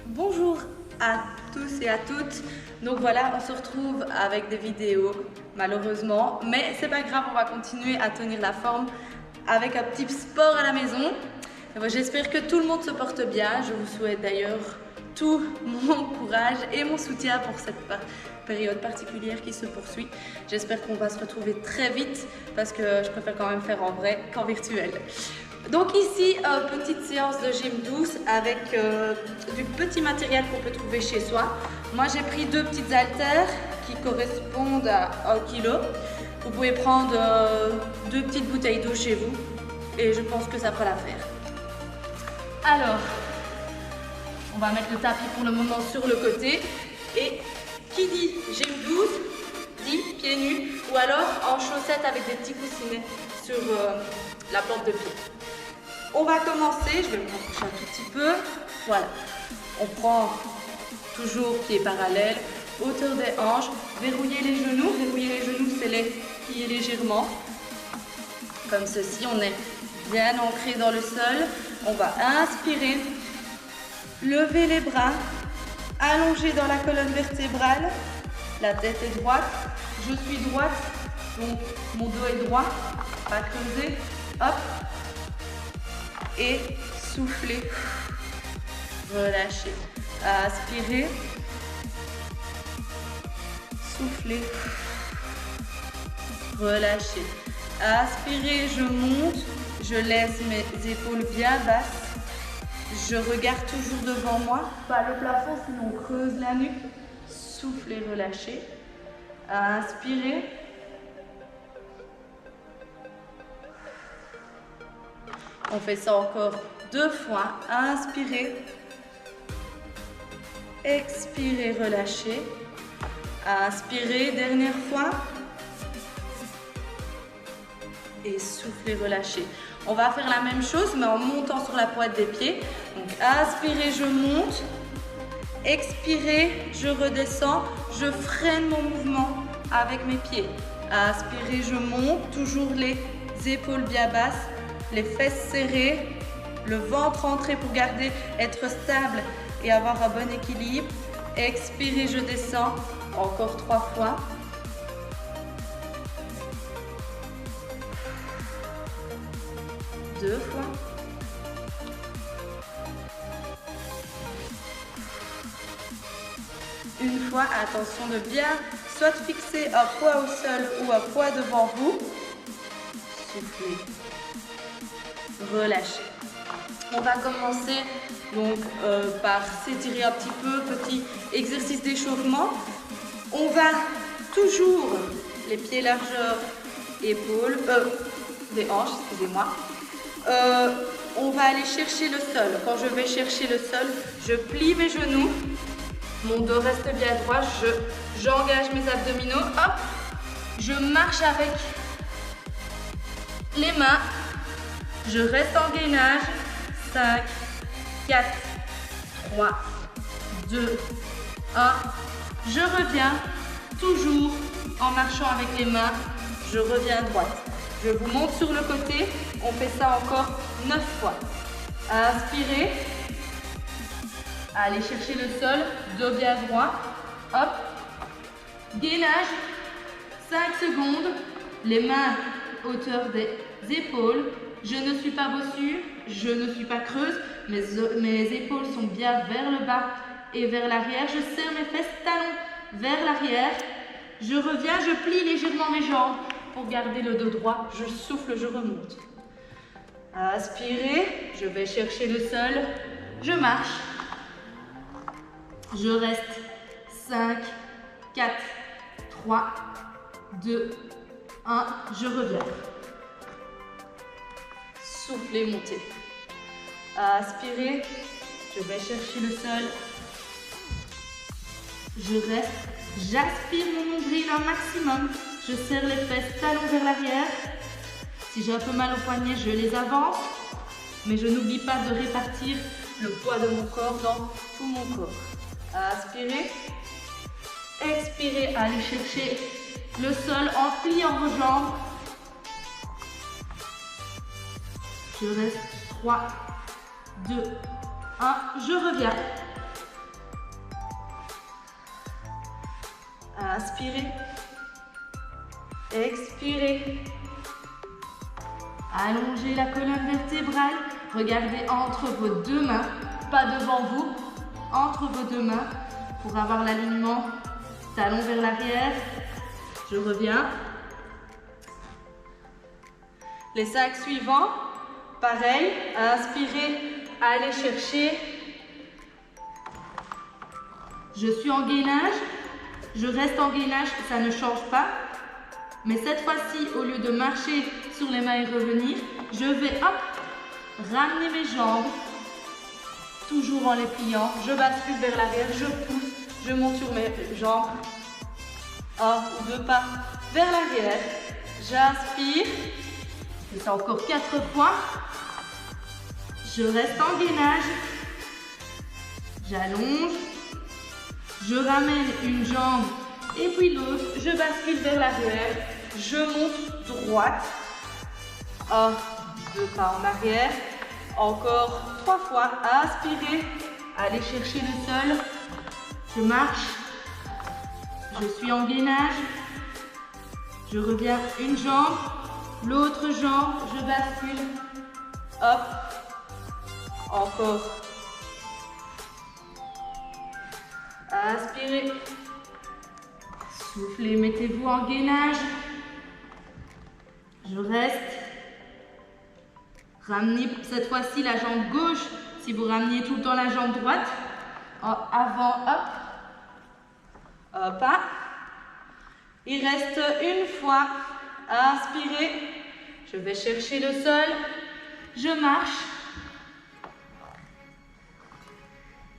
Bonjour à tous et à toutes. Donc voilà, on se retrouve avec des vidéos malheureusement, mais c'est pas grave, on va continuer à tenir la forme avec un petit sport à la maison. J'espère que tout le monde se porte bien. Je vous souhaite d'ailleurs tout mon courage et mon soutien pour cette période particulière qui se poursuit. J'espère qu'on va se retrouver très vite parce que je préfère quand même faire en vrai qu'en virtuel. Donc ici, petite séance de gym douce avec du petit matériel qu'on peut trouver chez soi. Moi, j'ai pris deux petites haltères qui correspondent à 1 kg. Vous pouvez prendre deux petites bouteilles d'eau chez vous et je pense que ça fera l'affaire. Alors, on va mettre le tapis pour le moment sur le côté et qui dit gym douce dit pieds nus ou alors en chaussettes avec des petits coussinets sur la plante de pied. On va commencer, je vais me rapprocher un tout petit peu, voilà. On prend toujours pieds parallèles, hauteur des hanches, verrouiller les genoux c'est les plier légèrement, comme ceci, on est bien ancré dans le sol. On va inspirer, lever les bras, allonger dans la colonne vertébrale, la tête est droite, je suis droite, donc mon dos est droit, pas creuser, hop, et souffler, relâcher, aspirer, souffler, relâcher, aspirer, je monte, je laisse mes épaules bien basses, je regarde toujours devant moi, pas le plafond sinon on creuse la nuque, souffler, relâcher, inspirer, on fait ça encore 2 fois, inspirez, expirez, relâchez, inspirez, dernière fois, et soufflez, relâchez. On va faire la même chose mais en montant sur la pointe des pieds. Donc inspirez, je monte, expirez, je redescends, je freine mon mouvement avec mes pieds. Inspirez, je monte, toujours les épaules bien basses, les fesses serrées, le ventre entré pour garder, être stable et avoir un bon équilibre. Expirez, je descends, encore 3 fois. Deux fois. Une fois, attention de bien soit fixer un poids au sol ou un poids devant vous. Soufflez. Relâchez. On va commencer donc par s'étirer un petit peu, petit exercice d'échauffement. On va toujours les pieds largeur, épaules, des hanches, excusez-moi. On va aller chercher le sol. Quand je vais chercher le sol, je plie mes genoux. Mon dos reste bien droit. J'engage mes abdominaux. Hop, je marche avec les mains. Je reste en gainage. 5, 4, 3, 2, 1. Je reviens toujours en marchant avec les mains. Je reviens à droite. Je vous monte sur le côté. On fait ça encore 9 fois. Inspirez. Allez chercher le sol. Dos bien droit. Hop. Gainage. 5 secondes. Les mains hauteur des épaules. Je ne suis pas bossue. Je ne suis pas creuse. Mes épaules sont bien vers le bas et vers l'arrière. Je serre mes fesses, talons vers l'arrière. Je reviens, je plie légèrement mes jambes pour garder le dos droit. Je souffle, je remonte. Inspirez, je vais chercher le sol. Je marche. Je reste. 5, 4, 3, 2, 1. Je reviens. Soufflez, montez. Inspirez, je vais chercher le sol. Je reste, j'aspire mon nombril un maximum. Je serre les fesses, talons vers l'arrière. Si j'ai un peu mal au poignet, je les avance. Mais je n'oublie pas de répartir le poids de mon corps dans tout mon corps. Inspirez. Expirez, allez chercher le sol en pliant vos jambes. Je reste 3, 2, 1. Je reviens. Inspirez. Expirez. Allongez la colonne vertébrale. Regardez entre vos deux mains, pas devant vous, entre vos deux mains pour avoir l'alignement. Talon vers l'arrière. Je reviens. Les 5 suivants. Pareil. Inspirez. Allez chercher. Je suis en gainage. Je reste en gainage. Ça ne change pas. Mais cette fois-ci, au lieu de marcher sur les mains et revenir, je vais ramener mes jambes, toujours en les pliant. Je bascule vers l'arrière, je pousse, je monte sur mes jambes. 1 ou 2 pas vers l'arrière. J'inspire. Et c'est encore 4 fois. Je reste en gainage. J'allonge. Je ramène une jambe et puis l'autre. Je bascule vers l'arrière. Je monte droite. 1, 2 pas en arrière. Encore 3 fois. Inspirez. Allez chercher le sol. Je marche. Je suis en gainage. Je reviens une jambe. L'autre jambe. Je bascule. Hop. Encore. Inspirez. Soufflez. Mettez-vous en gainage. Je reste. Ramenez cette fois-ci la jambe gauche. Si vous rameniez tout le temps la jambe droite. Avant, hop. Hop, hein. Il reste une fois. Inspirez. Je vais chercher le sol. Je marche.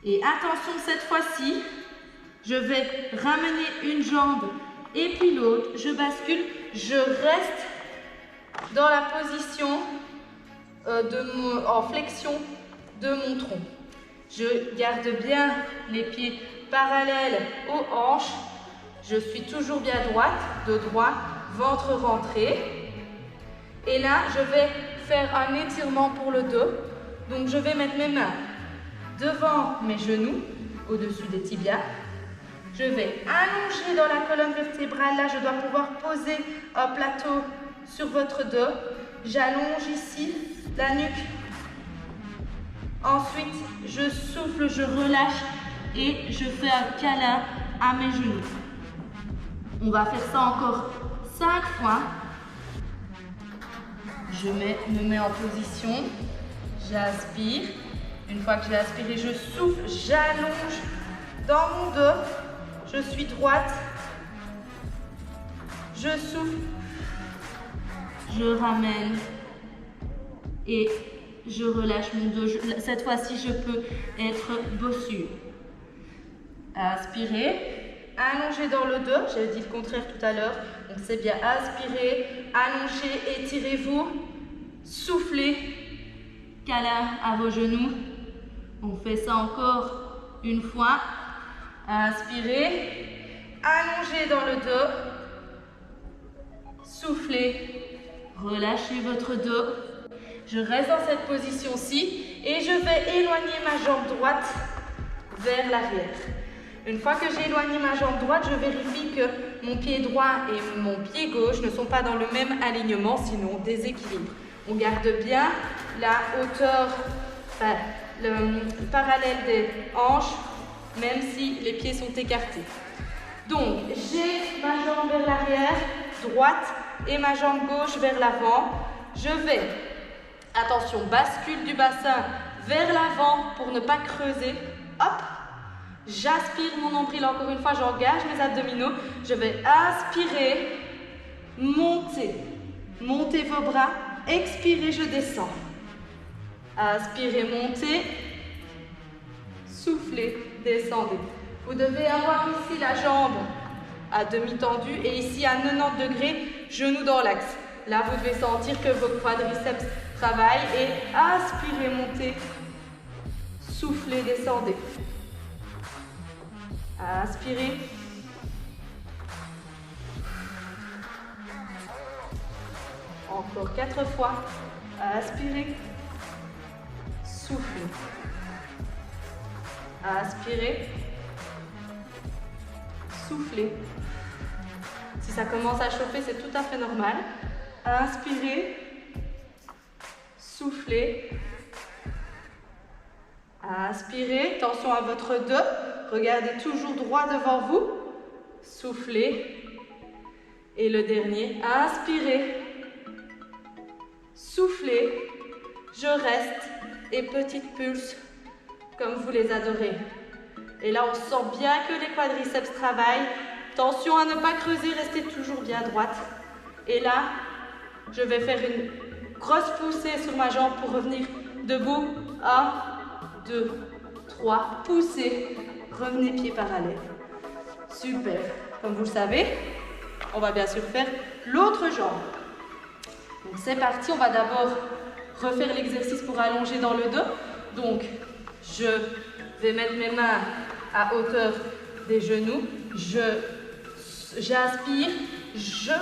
Et attention, cette fois-ci, je vais ramener une jambe et puis l'autre. Je bascule. Je reste dans la position en flexion de mon tronc. Je garde bien les pieds parallèles aux hanches. Je suis toujours bien droite, dos droit, ventre rentré. Et là, je vais faire un étirement pour le dos. Donc, je vais mettre mes mains devant mes genoux, au-dessus des tibias. Je vais allonger dans la colonne vertébrale. Là, je dois pouvoir poser un plateau sur votre dos. J'allonge ici la nuque. Ensuite, je souffle, je relâche et je fais un câlin à mes genoux. On va faire ça encore 5 fois. Je me mets en position. J'inspire. Une fois que j'ai aspiré, je souffle, j'allonge dans mon dos. Je suis droite. Je souffle. Je ramène. Et je relâche mon dos. Cette fois-ci, je peux être bossue. Inspirez. Allongez dans le dos. J'avais dit le contraire tout à l'heure. Donc c'est bien. Inspirez. Allongez. Étirez-vous. Soufflez. Câlin à vos genoux. On fait ça encore une fois. Inspirez. Allongez dans le dos. Soufflez. Relâchez votre dos. Je reste dans cette position-ci et je vais éloigner ma jambe droite vers l'arrière. Une fois que j'ai éloigné ma jambe droite, je vérifie que mon pied droit et mon pied gauche ne sont pas dans le même alignement, sinon on déséquilibre. On garde bien la hauteur, le parallèle des hanches, même si les pieds sont écartés. Donc, j'ai ma jambe vers l'arrière, droite, et ma jambe gauche vers l'avant. Je vais, attention, bascule du bassin vers l'avant pour ne pas creuser. Hop, j'aspire mon nombril encore une fois, j'engage mes abdominaux. Je vais inspirer, monter, montez vos bras, expirez, je descends. Inspirez, montez, soufflez, descendez. Vous devez avoir ici la jambe à demi tendue et ici à 90 degrés, genou dans l'axe. Là, vous devez sentir que vos quadriceps travaillent et inspirez, montez, soufflez, descendez. Inspirez. Encore 4 fois. Inspirez. Soufflez. Inspirez. Soufflez. Si ça commence à chauffer, c'est tout à fait normal. Inspirez, soufflez. Inspirez, attention à votre dos. Regardez toujours droit devant vous. Soufflez. Et le dernier, inspirez. Soufflez. Je reste. Et petite pulse, comme vous les adorez. Et là, on sent bien que les quadriceps travaillent. Attention à ne pas creuser, restez toujours bien droite. Et là, je vais faire une grosse poussée sur ma jambe pour revenir debout. 1, 2, 3, poussez. Revenez pieds parallèles. Super. Comme vous le savez, on va bien sûr faire l'autre jambe. Donc c'est parti, on va d'abord refaire l'exercice pour allonger dans le dos. Donc, je vais mettre mes mains à hauteur des genoux. J'inspire, je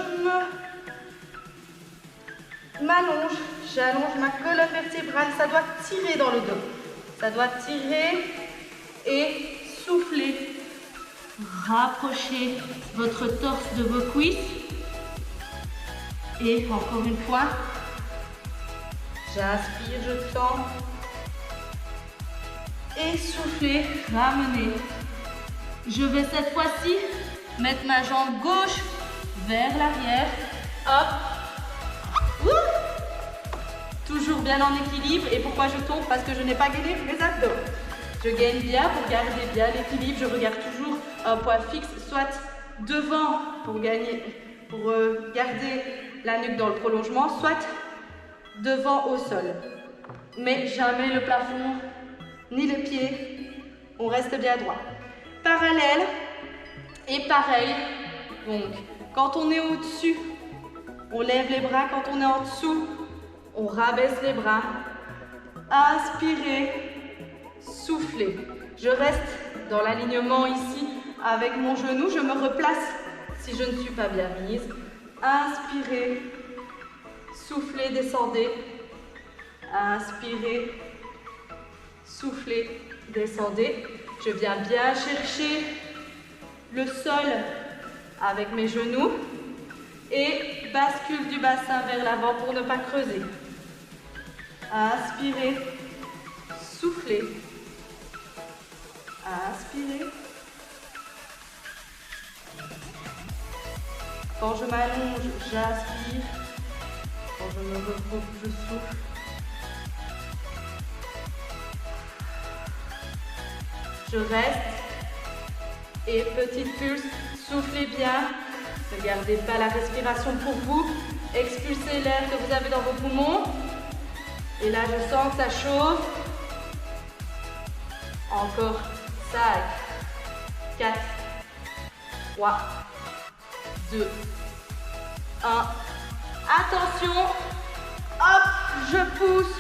m'allonge, j'allonge ma colonne vertébrale. Ça doit tirer dans le dos. Ça doit tirer et souffler. Rapprochez votre torse de vos cuisses. Et encore une fois, j'inspire, je tends. Et soufflez, ramenez. Je vais cette fois-ci mettre ma jambe gauche vers l'arrière. Hop. Ouh. Toujours bien en équilibre. Et pourquoi je tombe? Parce que je n'ai pas gagné mes abdos. Je gagne bien pour garder bien l'équilibre. Je regarde toujours un point fixe, soit devant pour garder la nuque dans le prolongement, soit devant au sol. Mais jamais le plafond ni les pieds, on reste bien droit. Parallèle et pareil. Donc, quand on est au-dessus, on lève les bras. Quand on est en dessous, on rabaisse les bras. Inspirez, soufflez. Je reste dans l'alignement ici avec mon genou. Je me replace si je ne suis pas bien mise. Inspirez, soufflez, descendez. Inspirez, soufflez, descendez. Je viens bien chercher le sol avec mes genoux et bascule du bassin vers l'avant pour ne pas creuser. Inspirez, soufflez. Inspirez. Quand je m'allonge, j'inspire. Quand je me regroupe, je souffle. Je reste. Et petite pulse, soufflez bien. Ne gardez pas la respiration pour vous. Expulsez l'air que vous avez dans vos poumons. Et là, je sens que ça chauffe. Encore 5, 4, 3, 2, 1. Attention. Hop, je pousse.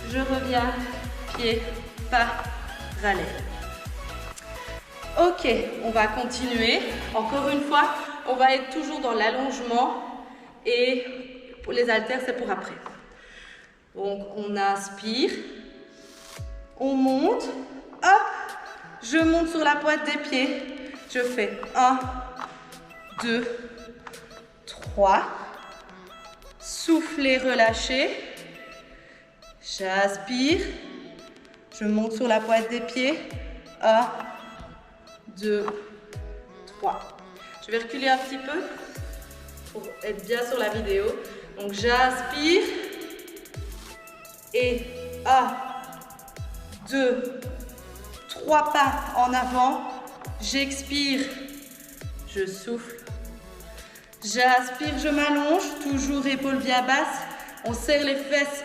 Je reviens. Pied parallèle. Ok, on va continuer. Encore une fois, on va être toujours dans l'allongement. Et pour les haltères, c'est pour après. Donc, on inspire. On monte. Hop, je monte sur la pointe des pieds. Je fais 1, 2, 3. Soufflez, relâchez. J'inspire. Je monte sur la pointe des pieds. 1, 2, 3. Je vais reculer un petit peu pour être bien sur la vidéo. Donc j'inspire. Et 1, 2, 3 pas en avant. J'expire. Je souffle. J'inspire, je m'allonge. Toujours épaules bien basses. On serre les fesses.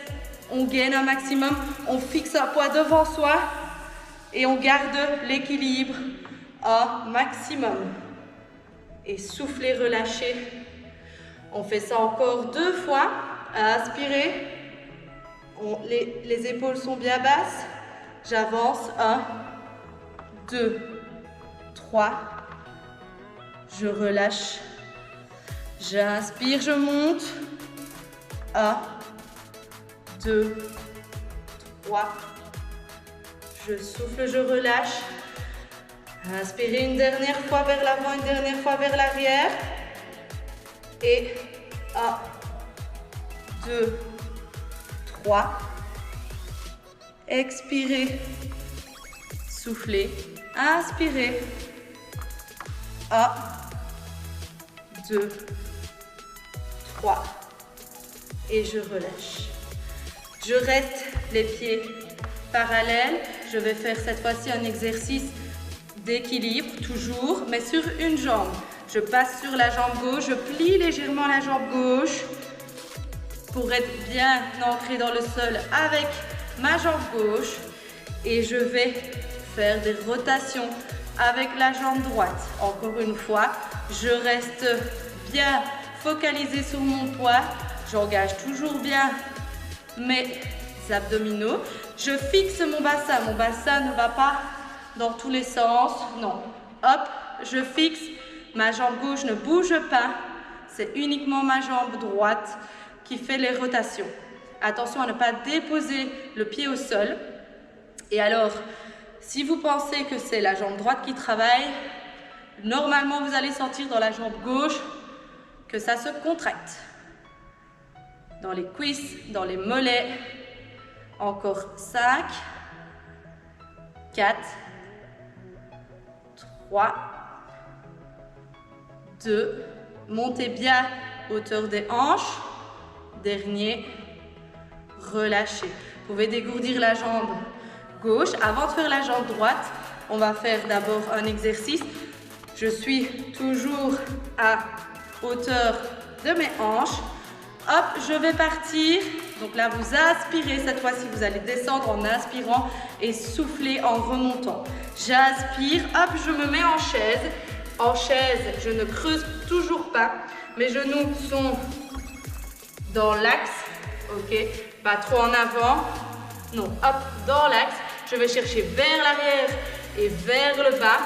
On gaine un maximum. On fixe un poids devant soi. Et on garde l'équilibre un maximum. Et soufflez, relâchez. On fait ça encore 2 fois. Inspirez. Les épaules sont bien basses. J'avance. 1, 2, 3. Je relâche. J'inspire, je monte. 1, 2, 3. Je souffle, je relâche. Inspirez une dernière fois vers l'avant, une dernière fois vers l'arrière. Et 1, 2, 3. Expirez. Soufflez. Inspirez. 1, 2, 3. Et je relâche. Je reste les pieds parallèles. Je vais faire cette fois-ci un exercice d'équilibre, toujours, mais sur une jambe. Je passe sur la jambe gauche, je plie légèrement la jambe gauche pour être bien ancré dans le sol avec ma jambe gauche. Et je vais faire des rotations avec la jambe droite. Encore une fois, je reste bien focalisé sur mon poids. J'engage toujours bien mes abdominaux. Je fixe mon bassin. Mon bassin ne va pas dans tous les sens. Non. Hop, je fixe. Ma jambe gauche ne bouge pas. C'est uniquement ma jambe droite qui fait les rotations. Attention à ne pas déposer le pied au sol. Et alors, si vous pensez que c'est la jambe droite qui travaille, normalement vous allez sentir dans la jambe gauche que ça se contracte. Dans les cuisses, dans les mollets. Encore 5, 4, 3, 2. Montez bien hauteur des hanches. Dernier, relâchez. Vous pouvez dégourdir la jambe gauche. Avant de faire la jambe droite, on va faire d'abord un exercice. Je suis toujours à hauteur de mes hanches. Hop, je vais partir. Donc là, vous aspirez. Cette fois-ci, vous allez descendre en inspirant et souffler en remontant. J'aspire. Hop, je me mets en chaise. En chaise, je ne creuse toujours pas. Mes genoux sont dans l'axe. Ok, pas trop en avant. Non, hop, dans l'axe. Je vais chercher vers l'arrière et vers le bas.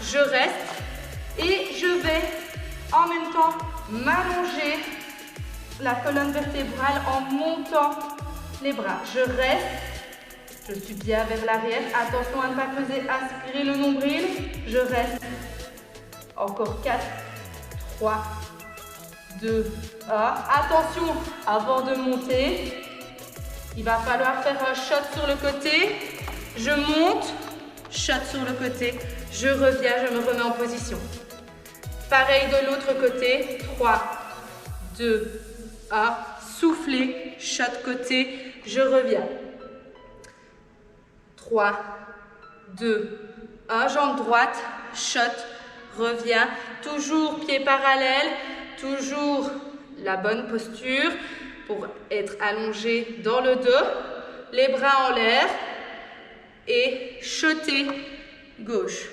Je reste et je vais en même temps m'allonger la colonne vertébrale en montant les bras. Je reste, je suis bien vers l'arrière. Attention à ne pas creuser, aspirer le nombril. Je reste. Encore 4, 3, 2, 1. Attention, avant de monter, il va falloir faire un shot sur le côté. Je monte, shot sur le côté. Je reviens, je me remets en position. Pareil de l'autre côté. 3, 2, 1. Soufflez, shot côté. Je reviens. 3, 2, 1. Jambe droite, shot. Reviens. Toujours pieds parallèles. Toujours la bonne posture pour être allongé dans le dos. Les bras en l'air. Et shotez gauche.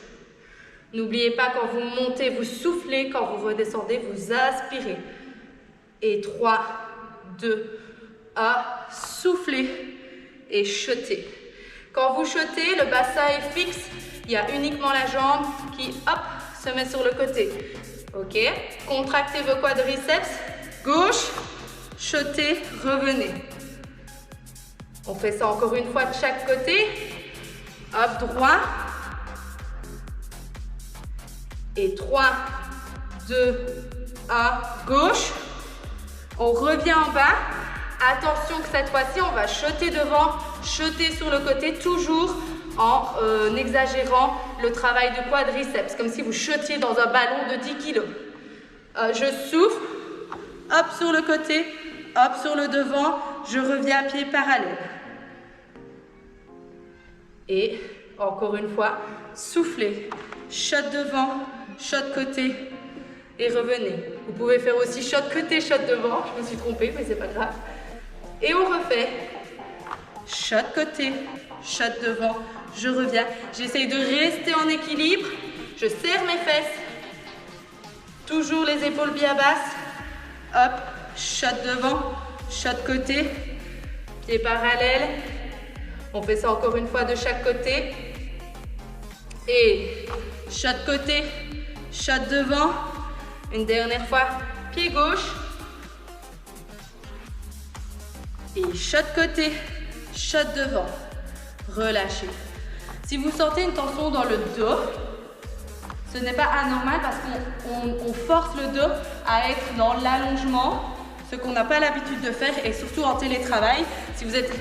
N'oubliez pas, quand vous montez, vous soufflez. Quand vous redescendez, vous aspirez. Et 3, 2, 1. Soufflez et shotez. Quand vous shotez, le bassin est fixe. Il y a uniquement la jambe qui, hop, se met sur le côté. Ok? Contractez vos quadriceps. Gauche, shotez, revenez. On fait ça encore une fois de chaque côté. Hop, droit. Et 3, 2, 1, gauche. On revient en bas. Attention que cette fois-ci, on va shotter devant, shotter sur le côté, toujours en exagérant le travail de quadriceps, comme si vous shottiez dans un ballon de 10 kg. Je souffle, hop sur le côté, hop sur le devant, je reviens à pied parallèle. Et encore une fois, soufflez, shot devant, shot côté et revenez. Vous pouvez faire aussi shot côté, shot devant, je me suis trompée mais c'est pas grave. Et on refait, shot côté, shot devant, je reviens. J'essaye de rester en équilibre, je serre mes fesses, toujours les épaules bien basses, hop, shot devant, shot côté, pieds parallèles. On fait ça encore une fois de chaque côté. Et shot côté, shot devant. Une dernière fois, pied gauche. Et shot côté, shot devant. Relâchez. Si vous sentez une tension dans le dos, Ce n'est pas anormal parce qu'on force le dos à être dans l'allongement, ce qu'on n'a pas l'habitude de faire, et surtout en télétravail. Si vous êtes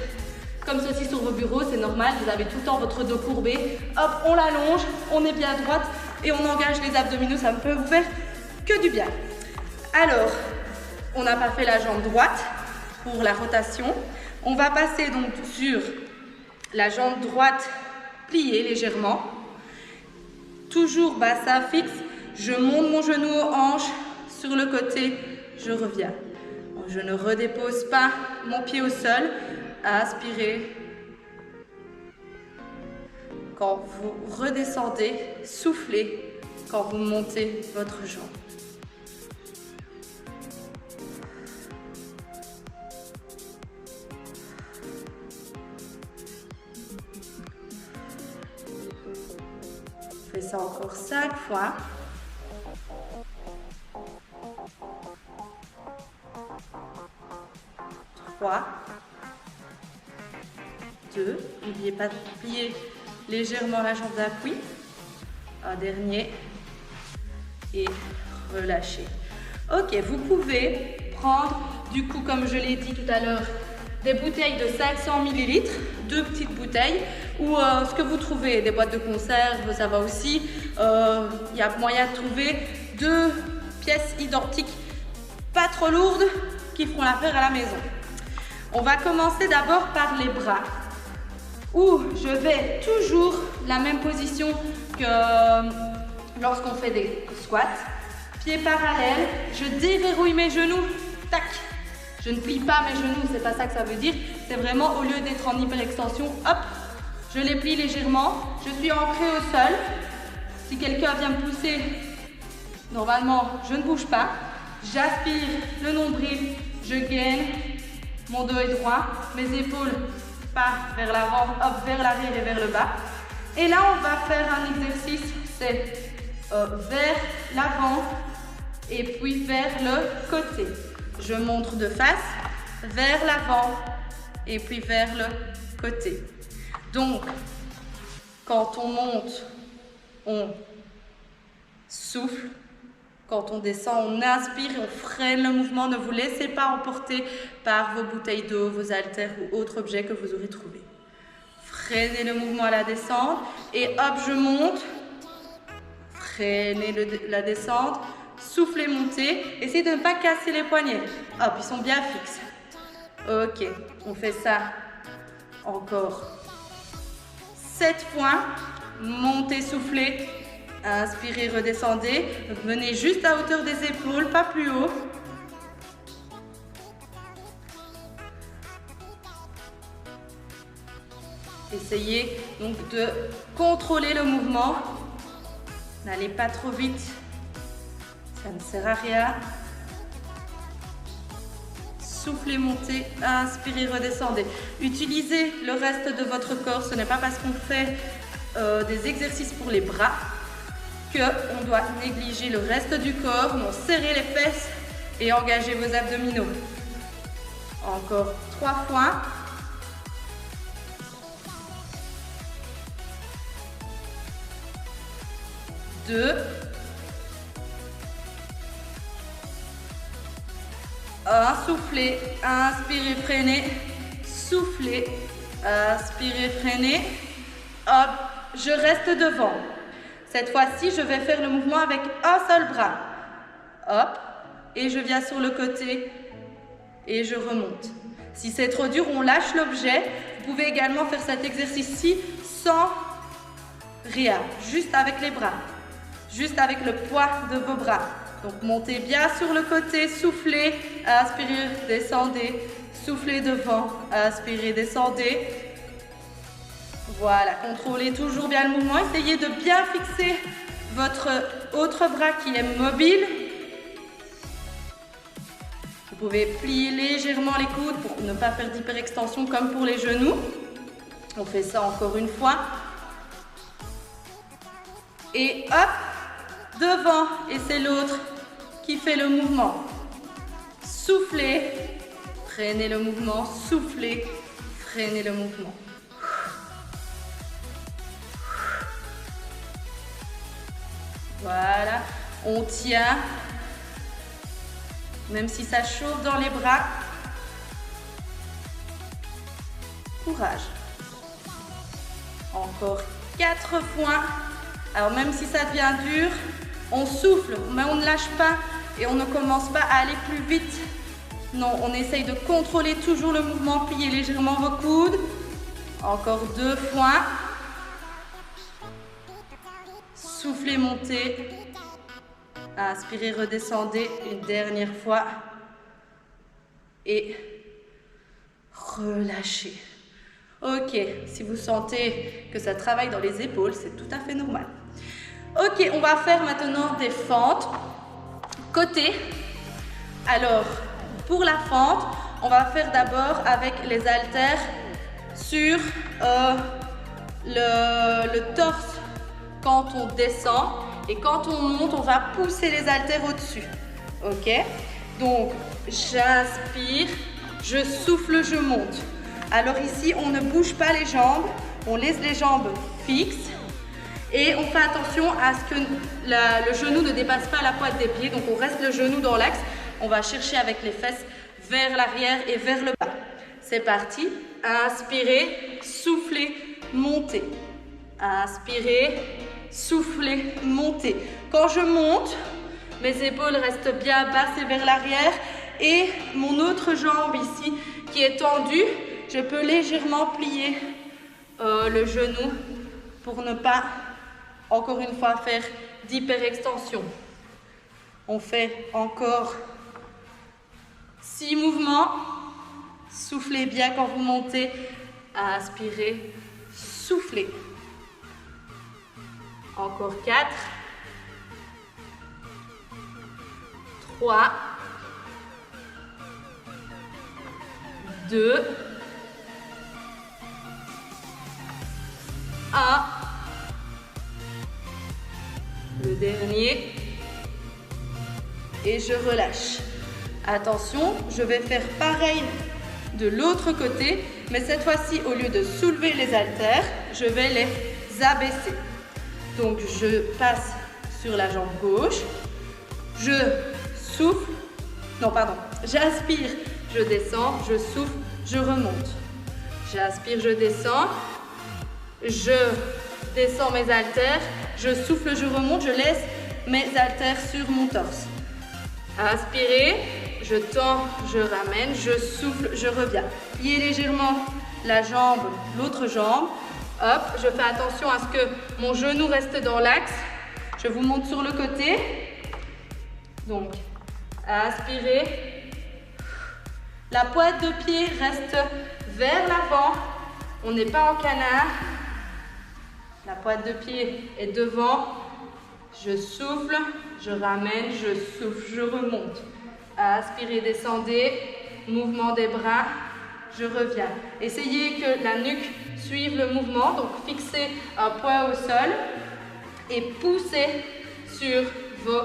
comme ceci sur vos bureaux, c'est normal, vous avez tout le temps votre dos courbé. Hop, on l'allonge, on est bien à droite et on engage les abdominaux, ça ne peut vous faire que du bien. Alors, on n'a pas fait la jambe droite pour la rotation. On va passer donc sur la jambe droite pliée légèrement. Toujours bassin fixe, je monte mon genou aux hanches, sur le côté, je reviens. Je ne redépose pas mon pied au sol. Inspirez. Quand vous redescendez, soufflez quand vous montez votre jambe. Je fais ça encore 5 fois. Trois. 2. N'oubliez pas de plier légèrement la jambe d'appui. Un dernier. Et relâchez. Ok, vous pouvez prendre, du coup, comme je l'ai dit tout à l'heure, des bouteilles de 500 ml, 2 petites bouteilles, ou ce que vous trouvez, des boîtes de conserve, ça va aussi. Il y a moyen de trouver 2 pièces identiques, pas trop lourdes, qui feront l'affaire à la maison. On va commencer d'abord par les bras, où je vais toujours la même position que lorsqu'on fait des squats. Pieds parallèles, je déverrouille mes genoux, tac. Je ne plie pas mes genoux, c'est pas ça que ça veut dire. C'est vraiment, au lieu d'être en hyperextension, hop, je les plie légèrement. Je suis ancrée au sol. Si quelqu'un vient me pousser, normalement, je ne bouge pas. J'aspire le nombril, je gaine. Mon dos est droit, mes épaules partent vers l'avant, hop, vers l'arrière et vers le bas. Et là, on va faire un exercice, c'est vers l'avant et puis vers le côté. Je montre de face, vers l'avant et puis vers le côté. Donc, quand on monte, on souffle. Quand on descend, on inspire et on freine le mouvement. Ne vous laissez pas emporter par vos bouteilles d'eau, vos haltères ou autres objets que vous aurez trouvés. Freinez le mouvement à la descente et hop, je monte. Freinez la descente. Soufflez, montez. Essayez de ne pas casser les poignets. Hop, ils sont bien fixes. Ok, on fait ça encore 7 fois. Montez, soufflez. Inspirez, redescendez. Venez juste à hauteur des épaules, pas plus haut. Essayez donc de contrôler le mouvement. N'allez pas trop vite. Ça ne sert à rien. Soufflez, montez, inspirez, redescendez. Utilisez le reste de votre corps. Ce n'est pas parce qu'on fait des exercices pour les bras qu'on doit négliger le reste du corps. Non, serrez les fesses et engagez vos abdominaux. Encore 3 fois. Deux. Un, soufflez, inspirez, freinez, soufflez, inspirez, freinez. Hop, je reste devant. Cette fois-ci, je vais faire le mouvement avec un seul bras. Hop, et je viens sur le côté et je remonte. Si c'est trop dur, on lâche l'objet. Vous pouvez également faire cet exercice-ci sans rien, juste avec les bras, juste avec le poids de vos bras. Donc montez bien sur le côté, soufflez, inspirez, descendez, soufflez devant, inspirez, descendez. Voilà, contrôlez toujours bien le mouvement. Essayez de bien fixer votre autre bras qui est mobile. Vous pouvez plier légèrement les coudes pour ne pas faire d'hyperextension comme pour les genoux. On fait ça encore une fois. Et hop, devant, et c'est l'autre qui fait le mouvement. Soufflez, freinez le mouvement, soufflez, freinez le mouvement. Voilà, on tient. Même si ça chauffe dans les bras. Courage. Encore 4 fois. Alors même si ça devient dur, on souffle, mais on ne lâche pas et on ne commence pas à aller plus vite. Non, on essaye de contrôler toujours le mouvement, pliez légèrement vos coudes. Encore 2 fois. Soufflez, montez. Inspirez, redescendez une dernière fois. Et relâchez. Ok, si vous sentez que ça travaille dans les épaules, c'est tout à fait normal. Ok, on va faire maintenant des fentes. Côté. Alors, pour la fente, on va faire d'abord avec les haltères sur le torse quand on descend. Et quand on monte, on va pousser les haltères au-dessus. Ok? Donc, j'inspire, je souffle, je monte. Alors ici, on ne bouge pas les jambes, on laisse les jambes fixes. Et on fait attention à ce que le genou ne dépasse pas la pointe des pieds. Donc, on reste le genou dans l'axe. On va chercher avec les fesses vers l'arrière et vers le bas. C'est parti. Inspirez, soufflez, montez. Inspirez, soufflez, montez. Quand je monte, mes épaules restent bien basses et vers l'arrière. Et mon autre jambe ici qui est tendue, je peux légèrement plier le genou pour ne pas, encore une fois, faire d'hyperextension. On fait encore 6 mouvements. Soufflez bien quand vous montez. Inspirez, soufflez. Encore 4. 3. 2. 1. Le dernier. Et je relâche. Attention, je vais faire pareil de l'autre côté, mais cette fois-ci, au lieu de soulever les haltères, je vais les abaisser. Donc, je passe sur la jambe gauche, je souffle, non pardon, j'inspire, je descends, je souffle, je remonte. J'inspire, je descends mes haltères, je souffle, je remonte, je laisse mes haltères sur mon torse. Inspirez, je tends, je ramène, je souffle, je reviens. Pliez légèrement la jambe, l'autre jambe. Hop, je fais attention à ce que mon genou reste dans l'axe. Je vous monte sur le côté. Donc, inspirez. La pointe de pied reste vers l'avant. On n'est pas en canard. La pointe de pied est devant. Je souffle, je ramène, je souffle, je remonte. Inspirez, descendez. Mouvement des bras. Je reviens. Essayez que la nuque suive le mouvement. Donc, fixez un poids au sol et poussez sur vos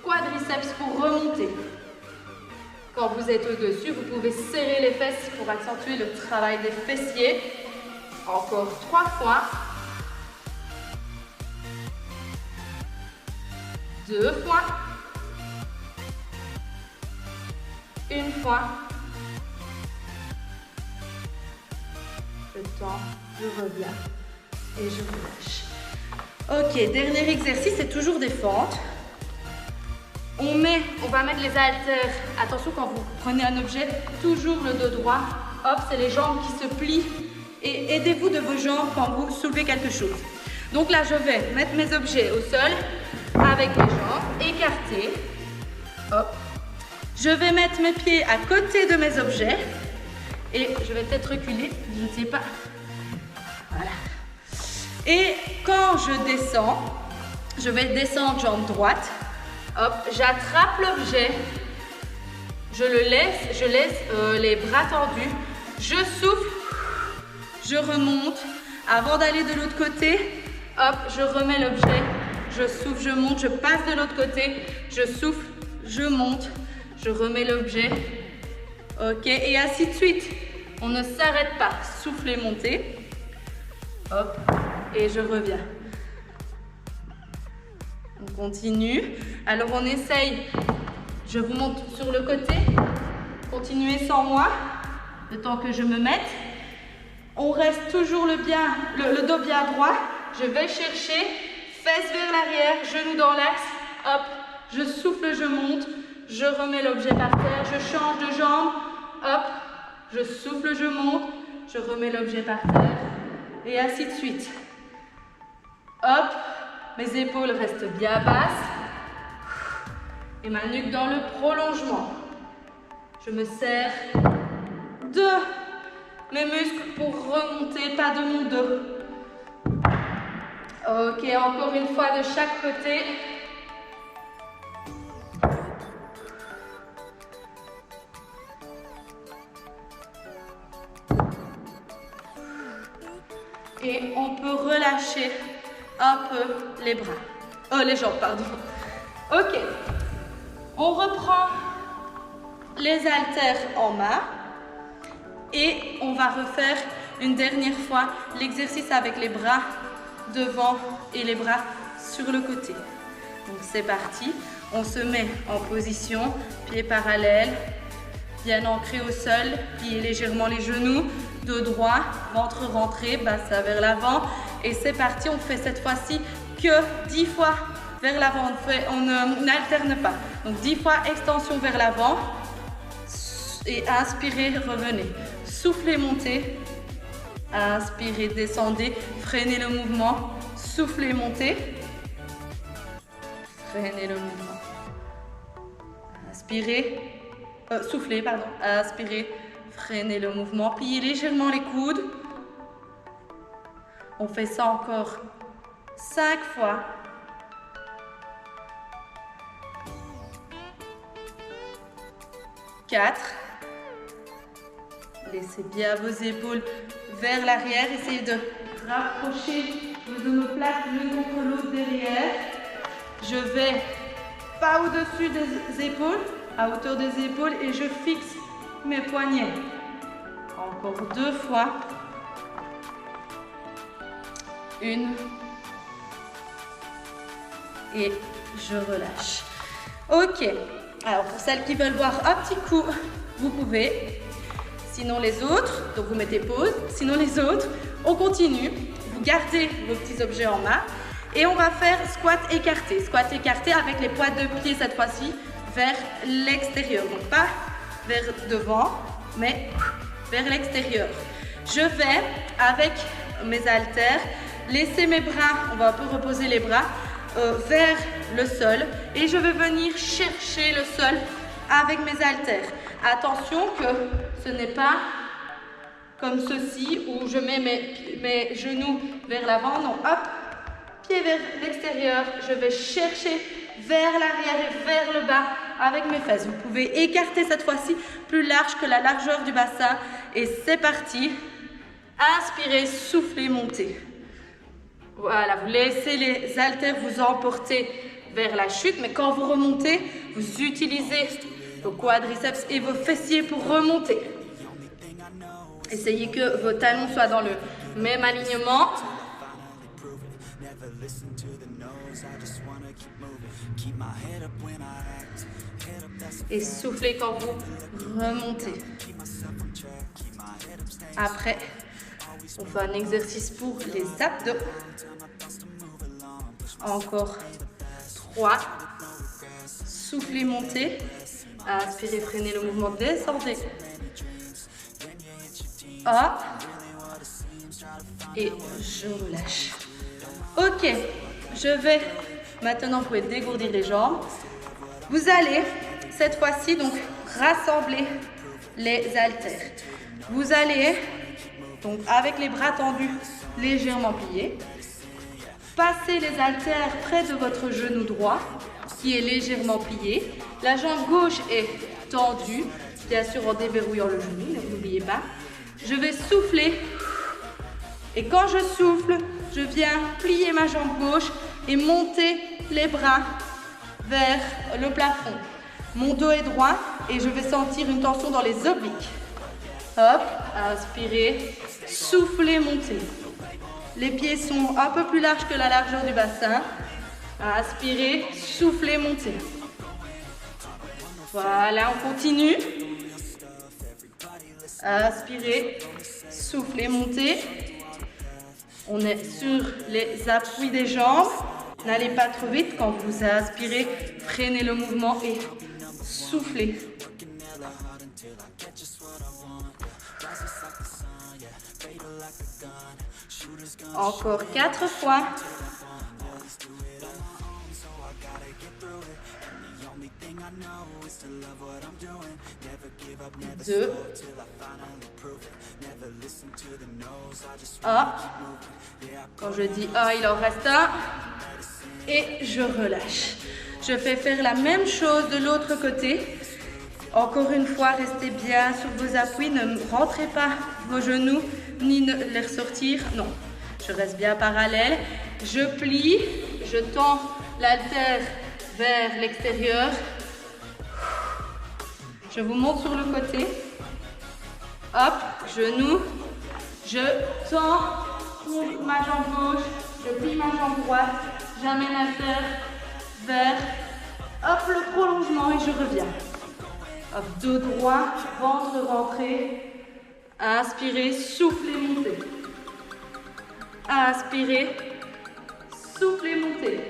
quadriceps pour remonter. Quand vous êtes au-dessus, vous pouvez serrer les fesses pour accentuer le travail des fessiers. Encore 3 fois. 2 fois. 1 fois. Je tends, je reviens et je relâche. Ok, dernier exercice, c'est toujours des fentes. On va mettre les haltères. Attention quand vous prenez un objet, toujours le dos droit. Hop, c'est les jambes qui se plient. Et aidez-vous de vos jambes quand vous soulevez quelque chose. Donc là, je vais mettre mes objets au sol avec les jambes écartées. Hop. Je vais mettre mes pieds à côté de mes objets. Et je vais peut-être reculer, je ne sais pas. Voilà. Et quand je descends, je vais descendre jambe droite. Hop, j'attrape l'objet. Je laisse les bras tendus. Je souffle, je remonte. Avant d'aller de l'autre côté, hop, je remets l'objet. Je souffle, je monte, je passe de l'autre côté. Je souffle, je monte, je remets l'objet. Ok, et ainsi de suite. On ne s'arrête pas. Soufflez, montez. Hop, et je reviens. On continue. Alors on essaye, je vous montre sur le côté. Continuez sans moi, le temps que je me mette. On reste toujours le dos bien droit. Je vais chercher, fesses vers l'arrière, genoux dans l'axe. Hop, je souffle, je monte. Je remets l'objet par terre, je change de jambe. Hop, je souffle, je monte. Je remets l'objet par terre. Et ainsi de suite. Hop, mes épaules restent bien basses. Et ma nuque dans le prolongement. Je me sers de mes muscles pour remonter, pas de mon dos. Ok, encore une fois de chaque côté. Et on peut relâcher un peu les bras. Les jambes, pardon. Ok. On reprend les haltères en main. Et on va refaire une dernière fois l'exercice avec les bras devant et les bras sur le côté. Donc c'est parti. On se met en position, pieds parallèles, bien ancré au sol, pliez légèrement les genoux, dos droit, ventre rentré, bassin vers l'avant. Et c'est parti, on fait cette fois-ci que 10 fois vers l'avant, on n'alterne pas. Donc 10 fois extension vers l'avant et inspirez, revenez. Soufflez, montez, inspirez, descendez, freinez le mouvement, soufflez, montez, freinez le mouvement. Inspirez, soufflez, pardon, inspirez, freinez le mouvement, pliez légèrement les coudes. On fait ça encore 5 fois. 4. Laissez bien vos épaules vers l'arrière. Essayez de rapprocher vos omoplates l'une contre l'autre derrière. Je vais pas au-dessus des épaules, à hauteur des épaules et je fixe mes poignets. Encore 2 fois. 1. Et je relâche. Ok. Alors pour celles qui veulent boire un petit coup, vous pouvez. Sinon les autres, donc vous mettez pause. Sinon les autres, on continue. Vous gardez vos petits objets en main. Et on va faire squat écarté. Squat écarté avec les pointes de pied cette fois-ci vers l'extérieur. Donc pas vers devant, mais vers l'extérieur. Je vais, avec mes haltères, laisser mes bras, on va un peu reposer les bras, vers le sol. Et je vais venir chercher le sol avec mes haltères. Attention que ce n'est pas comme ceci où je mets mes genoux vers l'avant. Non, hop, pied vers l'extérieur. Je vais chercher vers l'arrière et vers le bas avec mes fesses. Vous pouvez écarter cette fois-ci plus large que la largeur du bassin. Et c'est parti. Inspirez, soufflez, montez. Voilà, vous laissez les haltères vous emporter vers la chute. Mais quand vous remontez, vous utilisez vos quadriceps et vos fessiers pour remonter. Essayez que vos talons soient dans le même alignement. Et soufflez quand vous remontez. Après, on fait un exercice pour les abdos. Encore 3. Soufflez, montez. Inspirez, freinez le mouvement, descendez. Hop. Et je relâche. Ok, je vais maintenant, vous pouvez dégourdir les jambes. Vous allez, cette fois-ci, donc rassembler les haltères. Vous allez, donc avec les bras tendus, légèrement pliés, passer les haltères près de votre genou droit, qui est légèrement plié. La jambe gauche est tendue, bien sûr en déverrouillant le genou, n'oubliez pas. Je vais souffler et quand je souffle, je viens plier ma jambe gauche et monter les bras vers le plafond. Mon dos est droit et je vais sentir une tension dans les obliques. Hop, inspirez, soufflez, montez. Les pieds sont un peu plus larges que la largeur du bassin. Inspirez, soufflez, montez. Voilà, on continue. Inspirez, soufflez, montez. On est sur les appuis des jambes. N'allez pas trop vite. Quand vous inspirez, freinez le mouvement et soufflez. Encore 4 fois. 2. 1. Quand je dis 1, il en reste 1. Et je relâche. Je fais faire la même chose de l'autre côté. Encore une fois, restez bien sur vos appuis. Ne rentrez pas vos genoux ni ne les ressortir. Non, je reste bien parallèle. Je plie, je tends l'haltère vers l'extérieur. Je vous monte sur le côté. Hop, genou. Je tends ma jambe gauche. Je plie ma jambe droite. J'amène l'haltère vers, hop, le prolongement et je reviens. Hop, dos droit, ventre rentré. Inspirez, soufflez, montez. Inspirez, soufflez, montez.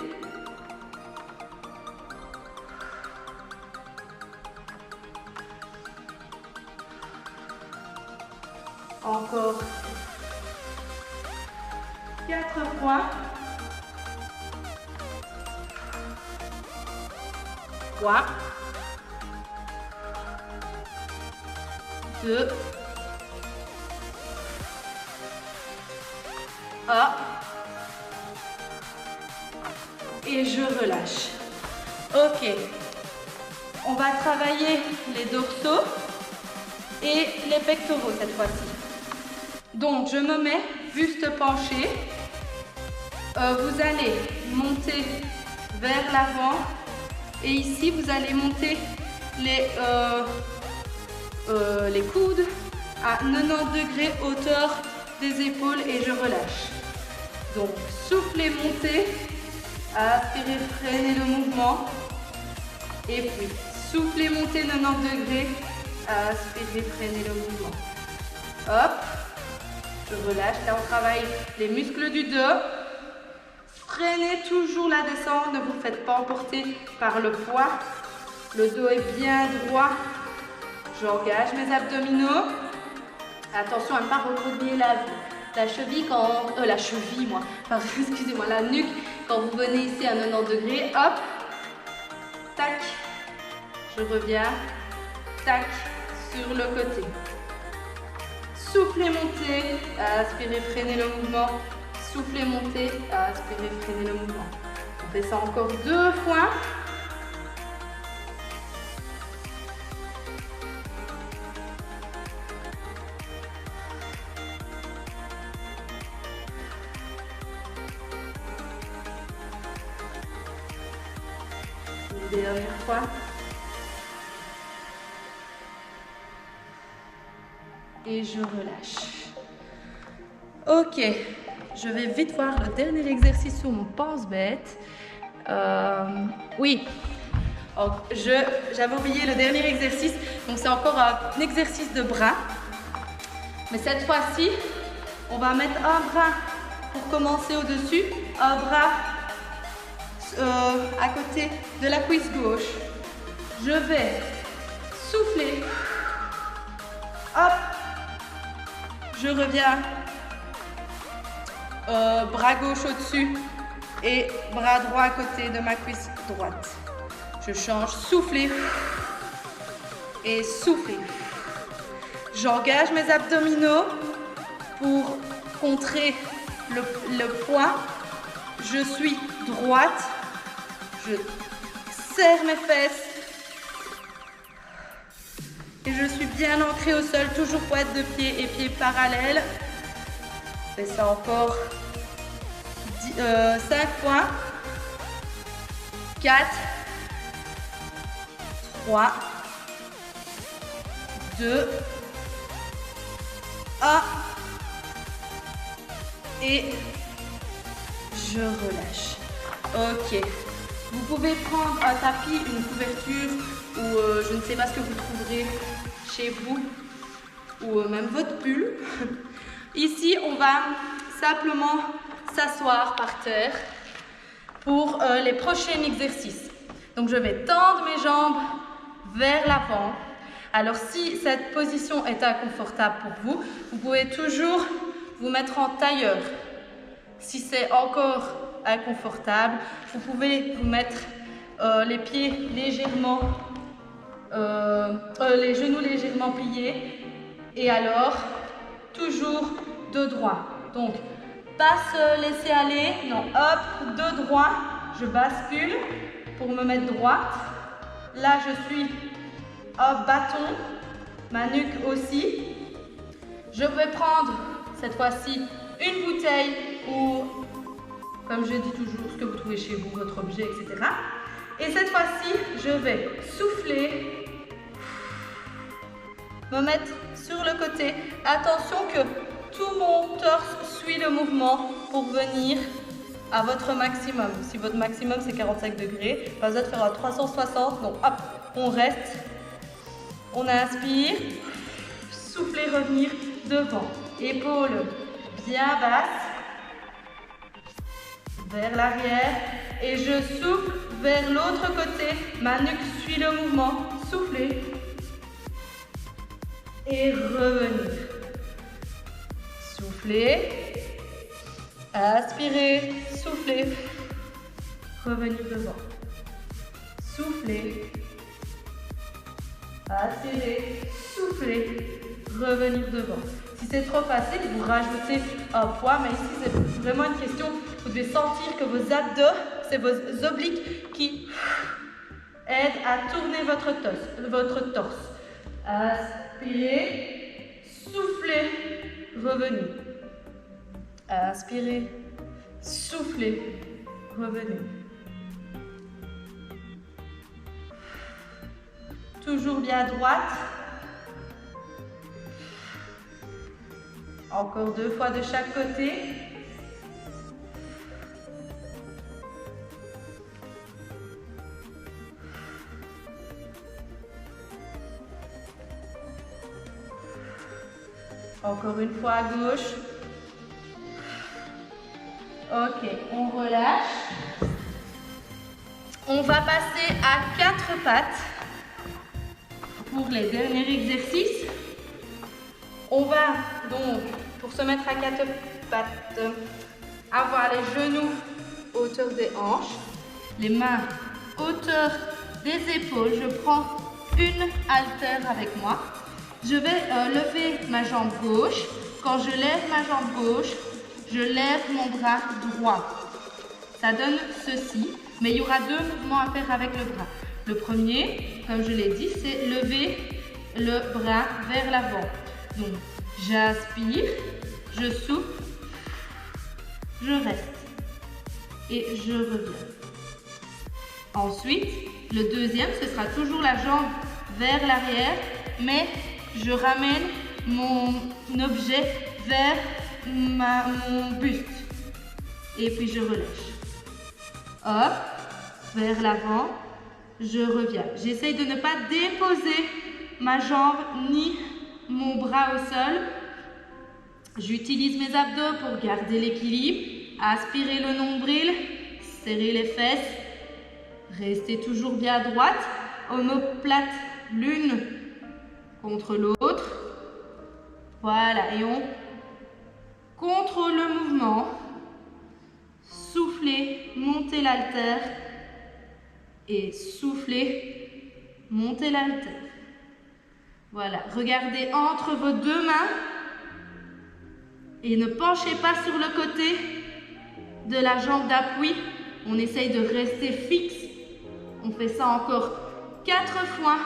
Encore 4 fois. 3, 2, 1. Et je relâche. Ok. On va travailler les dorsaux et les pectoraux cette fois-ci. Donc, je me mets buste penché. Vous allez monter vers l'avant. Et ici, vous allez monter les coudes à 90 degrés hauteur des épaules et je relâche. Donc, soufflez, montez, aspirez, freinez le mouvement. Et puis, soufflez, montez 90 degrés, aspirez, freinez le mouvement. Hop, je relâche. Là, on travaille les muscles du dos. Freinez toujours la descente, ne vous faites pas emporter par le poids. Le dos est bien droit. J'engage mes abdominaux. Attention à ne pas recroqueviller la cheville quand... la cheville, moi. Pardon, excusez-moi, la nuque. Quand vous venez ici à 90 degrés, hop. Tac. Je reviens. Tac. Sur le côté. Soufflez, montez. Aspirez, freinez le mouvement. Soufflez, montez, aspirez, freinez le mouvement. On fait ça encore 2 fois. Une dernière fois. Et je relâche. Ok. Je vais vite voir le dernier exercice sur mon pense-bête. Oui, j'avais oublié le dernier exercice. Donc c'est encore un exercice de bras. Mais cette fois-ci, on va mettre un bras pour commencer au-dessus. Un bras à côté de la cuisse gauche. Je vais souffler. Hop. Je reviens. Bras gauche au-dessus et bras droit à côté de ma cuisse droite. Je change, soufflez et soufflez. J'engage mes abdominaux pour contrer le poids. Je suis droite. Je serre mes fesses. Et je suis bien ancrée au sol, toujours pointe de pied et pieds parallèles. Je fais ça encore 5 fois. 4, 3, 2, 1. Et je relâche. Ok. Vous pouvez prendre un tapis, une couverture ou je ne sais pas ce que vous trouverez chez vous ou même votre pull. Ici, on va simplement s'asseoir par terre pour les prochains exercices. Donc, je vais tendre mes jambes vers l'avant. Alors, si cette position est inconfortable pour vous, vous pouvez toujours vous mettre en tailleur. Si c'est encore inconfortable, vous pouvez vous mettre les pieds légèrement, les genoux légèrement pliés et alors toujours dos droit. Donc pas se laisser aller, non, hop, dos droit, je bascule pour me mettre droite. Là je suis hop, bâton, ma nuque aussi. Je vais prendre cette fois-ci une bouteille ou, comme je dis toujours, ce que vous trouvez chez vous, votre objet, etc. Et cette fois-ci, je vais souffler, me mettre sur le côté. Attention que tout mon torse suit le mouvement pour venir à votre maximum. Si votre maximum c'est 45 degrés, vous allez faire un 360. Donc hop, on reste, on inspire, souffler, revenir devant. Épaules bien basses, vers l'arrière et je souffle vers l'autre côté. Ma nuque suit le mouvement. Souffler et revenir. Souffler, aspirer, souffler, revenir devant. Souffler, aspirer, souffler, revenir devant. Si c'est trop facile, vous rajoutez un poids, mais ici c'est vraiment une question, vous devez sentir que vos abdos, c'est vos obliques qui aident à tourner votre torse. Inspirez, soufflez, revenez. Inspirez, soufflez, revenez. Toujours bien à droite. Encore 2 fois de chaque côté. Encore une fois à gauche. Ok, on relâche. On va passer à 4 pattes pour les derniers exercices. On va donc, pour se mettre à 4 pattes, avoir les genoux hauteur des hanches, les mains hauteur des épaules. Je prends une haltère avec moi. Je vais lever ma jambe gauche. Quand je lève ma jambe gauche, je lève mon bras droit. Ça donne ceci, mais il y aura 2 mouvements à faire avec le bras. Le premier, comme je l'ai dit, c'est lever le bras vers l'avant. Donc, j'inspire, je souffle, je reste et je reviens. Ensuite, le deuxième, ce sera toujours la jambe vers l'arrière, mais je ramène mon objet vers mon buste. Et puis je relâche. Hop, vers l'avant, je reviens. J'essaye de ne pas déposer ma jambe ni mon bras au sol. J'utilise mes abdos pour garder l'équilibre. Aspirer le nombril, serrer les fesses. Restez toujours bien à droite. Omoplate l'une contre l'autre. Voilà, et on contrôle le mouvement. Soufflez, montez l'haltère. Et soufflez, montez l'haltère. Voilà, regardez entre vos 2 mains et ne penchez pas sur le côté de la jambe d'appui. On essaye de rester fixe. On fait ça encore 4 fois.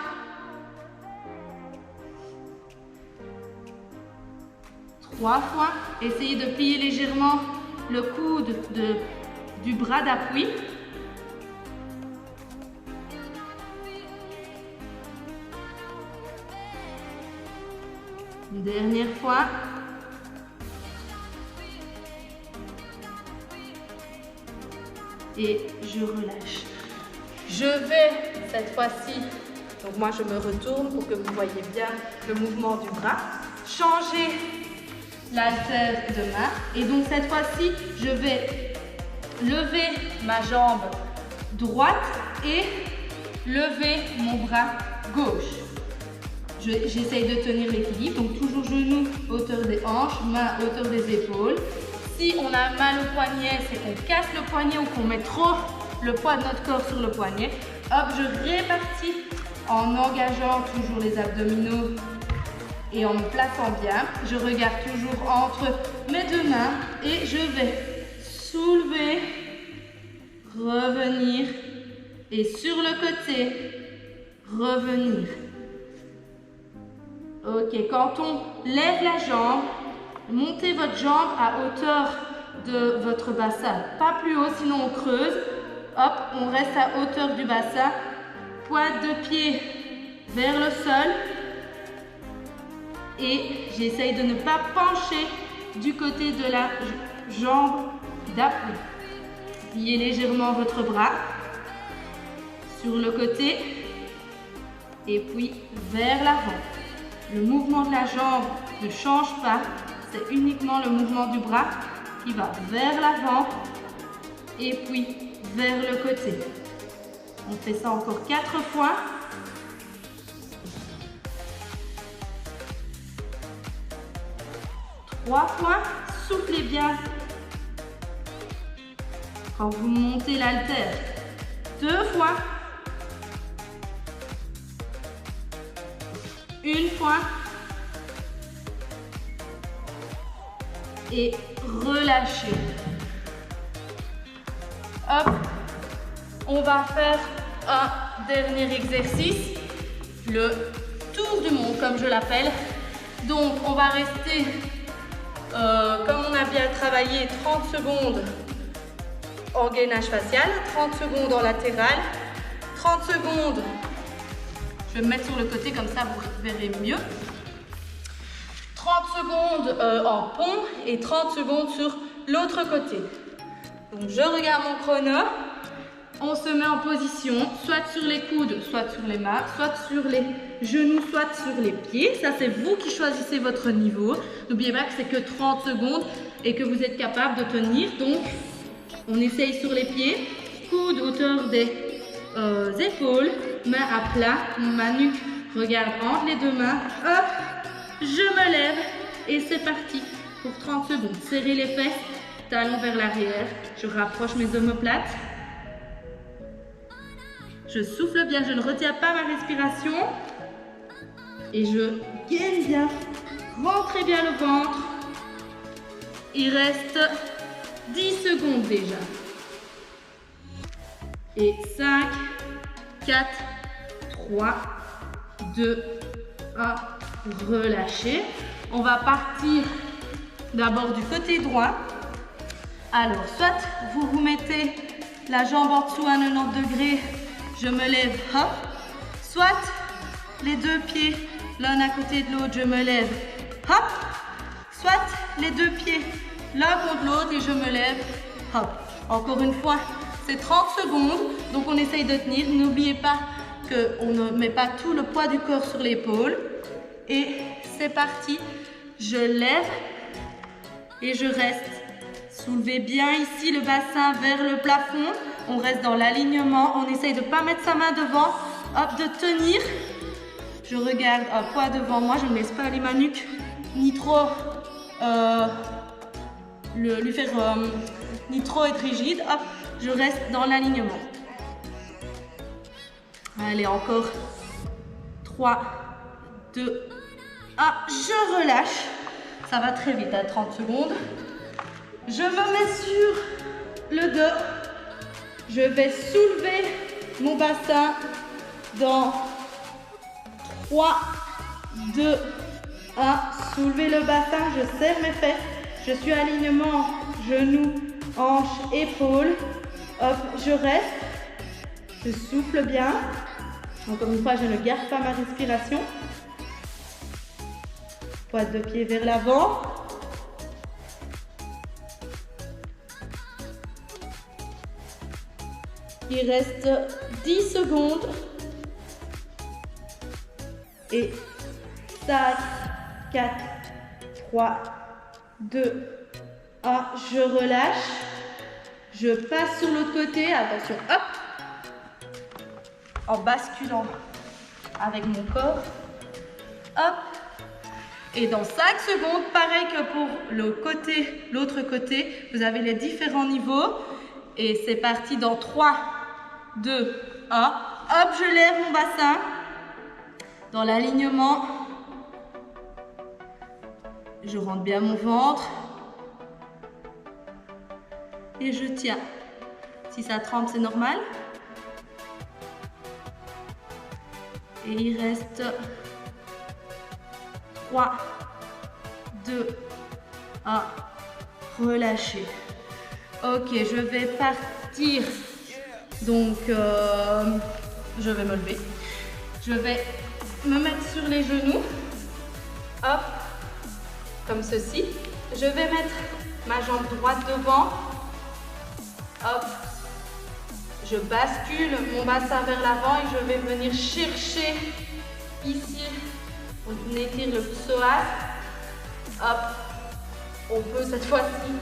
Trois fois. Essayez de plier légèrement le coude du bras d'appui. Une dernière fois. Et je relâche. Je vais cette fois-ci, donc moi je me retourne pour que vous voyez bien le mouvement du bras, changer l'haltère de main et donc cette fois-ci je vais lever ma jambe droite et lever mon bras gauche. J'essaye de tenir l'équilibre, donc toujours genoux hauteur des hanches, mains hauteur des épaules. Si on a mal au poignet, c'est qu'on casse le poignet ou qu'on met trop le poids de notre corps sur le poignet. Hop, je répartis en engageant toujours les abdominaux et en me plaçant bien. Je regarde toujours entre mes deux mains et je vais soulever, revenir et sur le côté, revenir. Ok, quand on lève la jambe, montez votre jambe à hauteur de votre bassin. Pas plus haut, sinon on creuse. Hop, on reste à hauteur du bassin. Pointe de pied vers le sol. Et j'essaye de ne pas pencher du côté de la jambe d'appui. Pliez légèrement votre bras sur le côté et puis vers l'avant. Le mouvement de la jambe ne change pas, c'est uniquement le mouvement du bras qui va vers l'avant et puis vers le côté. On fait ça encore 4 fois. Trois fois, soufflez bien quand vous montez l'haltère. 2 fois. 1 fois. Et relâchez. Hop. On va faire un dernier exercice. Le tour du monde, comme je l'appelle. Donc, on va rester, comme on a bien travaillé, 30 secondes en gainage facial, 30 secondes en latéral, 30 secondes. Je vais me mettre sur le côté, comme ça vous verrez mieux. 30 secondes en pont et 30 secondes sur l'autre côté. Donc je regarde mon chrono. On se met en position, soit sur les coudes, soit sur les mains, soit sur les genoux, soit sur les pieds. Ça, c'est vous qui choisissez votre niveau. N'oubliez pas que c'est que 30 secondes et que vous êtes capable de tenir. Donc, on essaye sur les pieds, coudes hauteur des épaules, mains à plat, ma nuque regarde entre les deux mains. Hop, je me lève et c'est parti pour 30 secondes. Serrez les fesses, talons vers l'arrière. Je rapproche mes omoplates. Je souffle bien, je ne retiens pas ma respiration. Et je gaine bien. Rentrez bien le ventre. Il reste 10 secondes déjà. Et 5, 4, 3, 2, 1. Relâchez. On va partir d'abord du côté droit. Alors, soit vous vous mettez la jambe en dessous à 90 degrés. Je me lève, hop. Soit les deux pieds l'un à côté de l'autre, je me lève, hop. Soit les deux pieds l'un contre l'autre et je me lève, hop. Encore une fois, c'est 30 secondes, donc on essaye de tenir. N'oubliez pas qu'on ne met pas tout le poids du corps sur l'épaule. Et c'est parti. Je lève et je reste. Soulevez bien ici le bassin vers le plafond. On reste dans l'alignement. On essaye de ne pas mettre sa main devant. Hop, de tenir. Je regarde un poids devant moi. Je ne laisse pas aller ma nuque ni trop ni trop être rigide. Hop, je reste dans l'alignement. Allez, encore 3, 2, 1. Je relâche. Ça va très vite à 30 secondes. Je me mets sur le dos. Je vais soulever mon bassin dans 3, 2, 1. Soulevez le bassin, je serre mes fesses. Je suis alignement, genoux, hanches, épaules. Hop, je reste. Je souffle bien. Encore une fois, je ne garde pas ma respiration. Pointe de pied vers l'avant. il reste 10 secondes. Et 5, 4, 3, 2, 1. Je relâche. Je passe sur l'autre côté. Attention, hop. En basculant avec mon corps. Hop. Et dans 5 secondes, pareil que pour l'autre côté, vous avez les différents niveaux. Et c'est parti dans 3, 2, 1. Hop, je lève mon bassin. Dans l'alignement. Je rentre bien mon ventre. Et je tiens. Si ça tremble, c'est normal. Et il reste 3, 2, 1. Relâchez. Ok, je vais partir. Donc, je vais me lever. Je vais me mettre sur les genoux. Hop, comme ceci. Je vais mettre ma jambe droite devant. Hop. Je bascule mon bassin vers l'avant et je vais venir chercher ici. On étire le psoas. Hop. On peut cette fois-ci,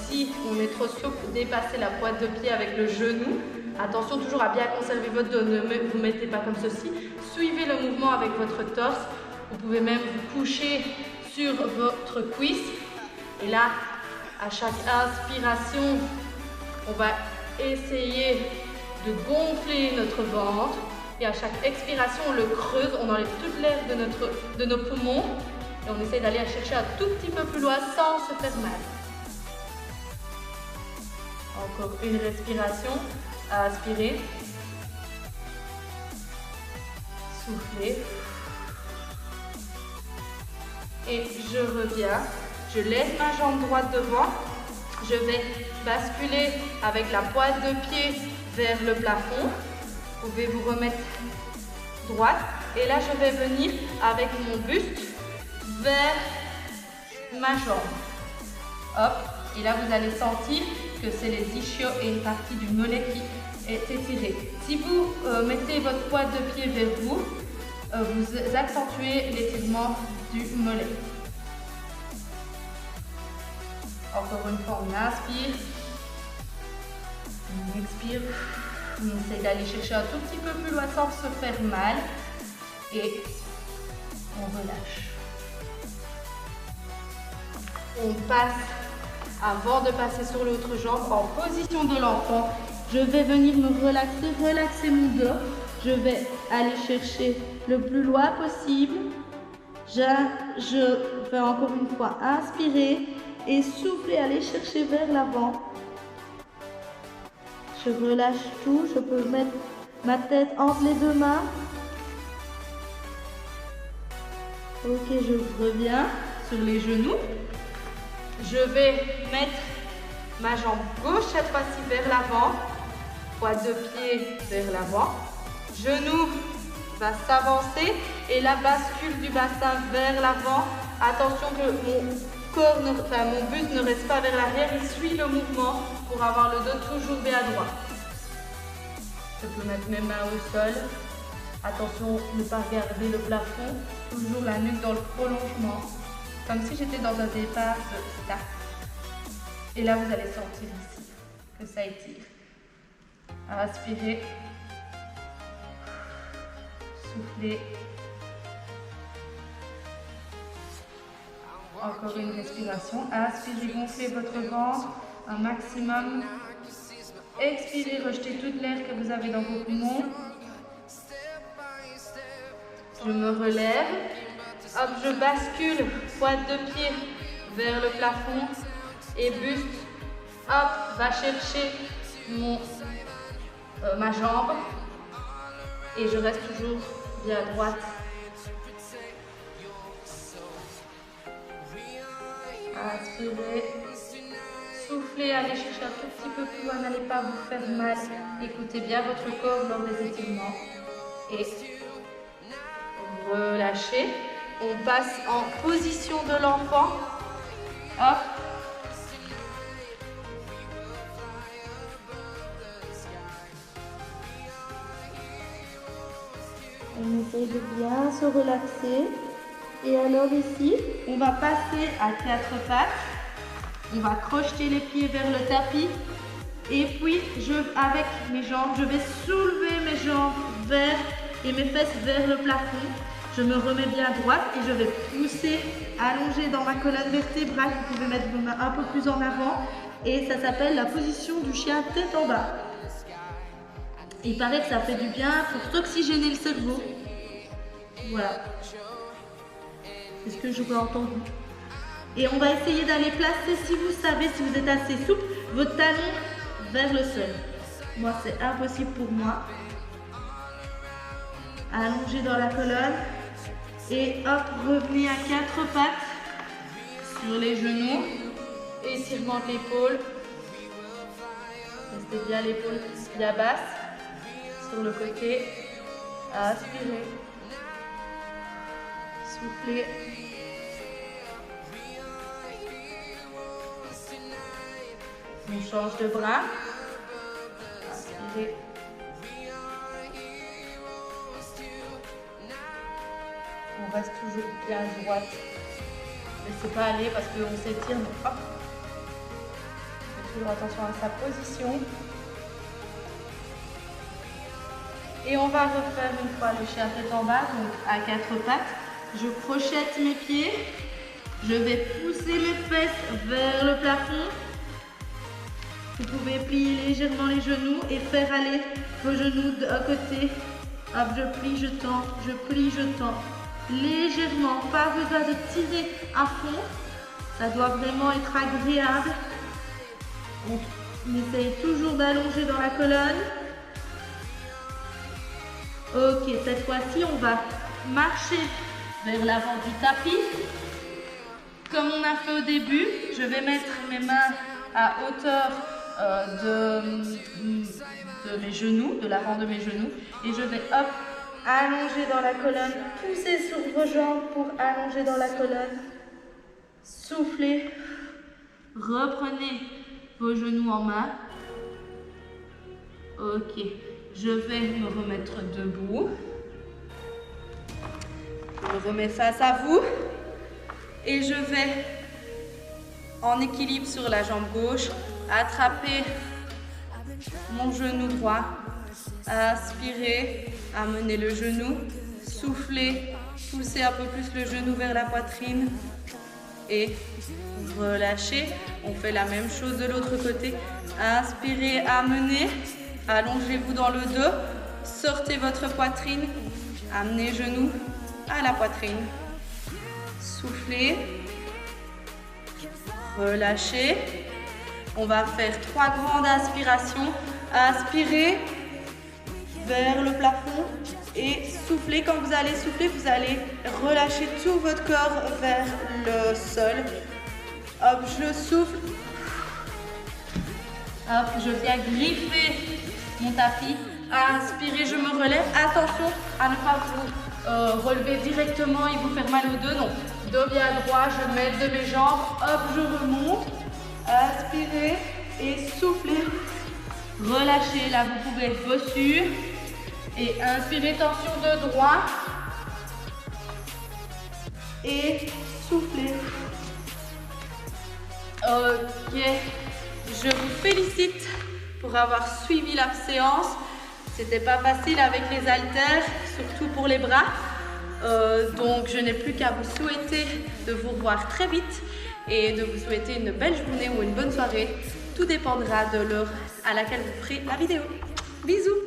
si on est trop souple, dépasser la pointe de pied avec le genou. Attention toujours à bien conserver votre dos, ne vous mettez pas comme ceci. Suivez le mouvement avec votre torse. Vous pouvez même vous coucher sur votre cuisse. Et là, à chaque inspiration, on va essayer de gonfler notre ventre. Et à chaque expiration, on le creuse, on enlève toute l'air de nos poumons. Et on essaye d'aller chercher un tout petit peu plus loin sans se faire mal. Encore une respiration. Inspirez. Soufflez. Et je reviens. Je laisse ma jambe droite devant. Je vais basculer avec la pointe de pied vers le plafond. Vous pouvez vous remettre droite. Et là, je vais venir avec mon buste vers ma jambe. Hop. Et là, vous allez sentir que c'est les ischios et une partie du mollet qui est étirée. Si vous mettez votre pointe de pied vers vous, vous accentuez l'étirement du mollet. Encore une fois, on inspire, on expire, on essaie d'aller chercher un tout petit peu plus loin sans se faire mal et on relâche. On passe, avant de passer sur l'autre jambe, en position de l'enfant. Je vais venir me relaxer mon dos. Je vais aller chercher le plus loin possible. Je vais encore une fois inspirer et souffler, aller chercher vers l'avant. Je relâche tout. Je peux mettre ma tête entre les deux mains. Ok, je reviens sur les genoux. Je vais mettre ma jambe gauche cette fois-ci vers l'avant. Pointe de pied vers l'avant. Genou va s'avancer et la bascule du bassin vers l'avant. Attention que mon buste ne reste pas vers l'arrière. Il suit le mouvement pour avoir le dos toujours bien droit. Je peux mettre mes mains au sol. Attention de ne pas regarder le plafond. Toujours la nuque dans le prolongement. Comme si j'étais dans un départ de start. Et là, vous allez sentir ici que ça étire. Inspirez. Soufflez. Encore une respiration. Inspirez, gonflez votre ventre un maximum. Expirez, rejetez toute l'air que vous avez dans vos poumons. Je me relève. Hop, je bascule, pointe de pied vers le plafond et buste. Hop, va chercher ma jambe et je reste toujours bien droite. Inspirez, soufflez, allez chercher un tout petit peu plus loin, n'allez pas vous faire mal. Écoutez bien votre corps lors des étirements et relâchez. On passe en position de l'enfant. Hop. On essaye de bien se relaxer. Et alors ici, on va passer à 4 pattes. On va crocheter les pieds vers le tapis. Et puis, avec mes jambes, je vais soulever mes jambes et mes fesses vers le plafond. Je me remets bien droite et je vais pousser, allonger dans ma colonne vertébrale. Vous pouvez mettre vos mains un peu plus en avant. Et ça s'appelle la position du chien tête en bas. Il paraît que ça fait du bien pour s'oxygéner le cerveau. Voilà. C'est ce que j'aurais entendu. Et on va essayer d'aller placer, si vous savez, si vous êtes assez souple, votre talon vers le sol. Moi, c'est impossible pour moi. Allongez dans la colonne. Et hop, revenez à 4 pattes sur les genoux. Étirement de l'épaule. Restez bien l'épaule bien basse. Sur le côté. Inspirez. Soufflez. On change de bras. Inspirez. On reste toujours bien droite. Laissez pas aller parce qu'on s'étire. Hop. Faites toujours attention à sa position. Et on va refaire une fois le chien tête en bas, donc à 4 pattes. Je crochette mes pieds. Je vais pousser mes fesses vers le plafond. Vous pouvez plier légèrement les genoux et faire aller vos genoux d'un côté. Hop, je plie, je tends, je plie, je tends. Légèrement, pas besoin de tirer à fond. Ça doit vraiment être agréable. On essaye toujours d'allonger dans la colonne. Ok, cette fois-ci, on va marcher vers l'avant du tapis. Comme on a fait au début, je vais mettre mes mains à hauteur de mes genoux, de l'avant de mes genoux. Et je vais, hop, allonger dans la colonne. Poussez sur vos jambes pour allonger dans la colonne. Soufflez. Reprenez vos genoux en main. Ok. Je vais me remettre debout. Je me remets face à vous. Et je vais, en équilibre sur la jambe gauche, attraper mon genou droit. Inspirez, amenez le genou. Soufflez, poussez un peu plus le genou vers la poitrine. Et relâchez. On fait la même chose de l'autre côté. Inspirez, amenez. Allongez-vous dans le dos, sortez votre poitrine, amenez genou à la poitrine. Soufflez, relâchez. On va faire 3 grandes inspirations. Inspirez vers le plafond et soufflez. Quand vous allez souffler, vous allez relâcher tout votre corps vers le sol. Hop, je souffle. Hop, je viens griffer mon tapis. Inspirez, je me relève. Attention à ne pas vous relever directement et vous faire mal au dos. Non, dos bien droit, je mets de mes jambes. Hop, je remonte. Inspirez et soufflez. Relâchez, là vous pouvez être bossu. Et inspirez, tension de droit. Et soufflez. Ok, je vous félicite pour avoir suivi la séance. C'était pas facile avec les haltères, surtout pour les bras. Donc je n'ai plus qu'à vous souhaiter de vous revoir très vite et de vous souhaiter une belle journée ou une bonne soirée. Tout dépendra de l'heure à laquelle vous ferez la vidéo. Bisous!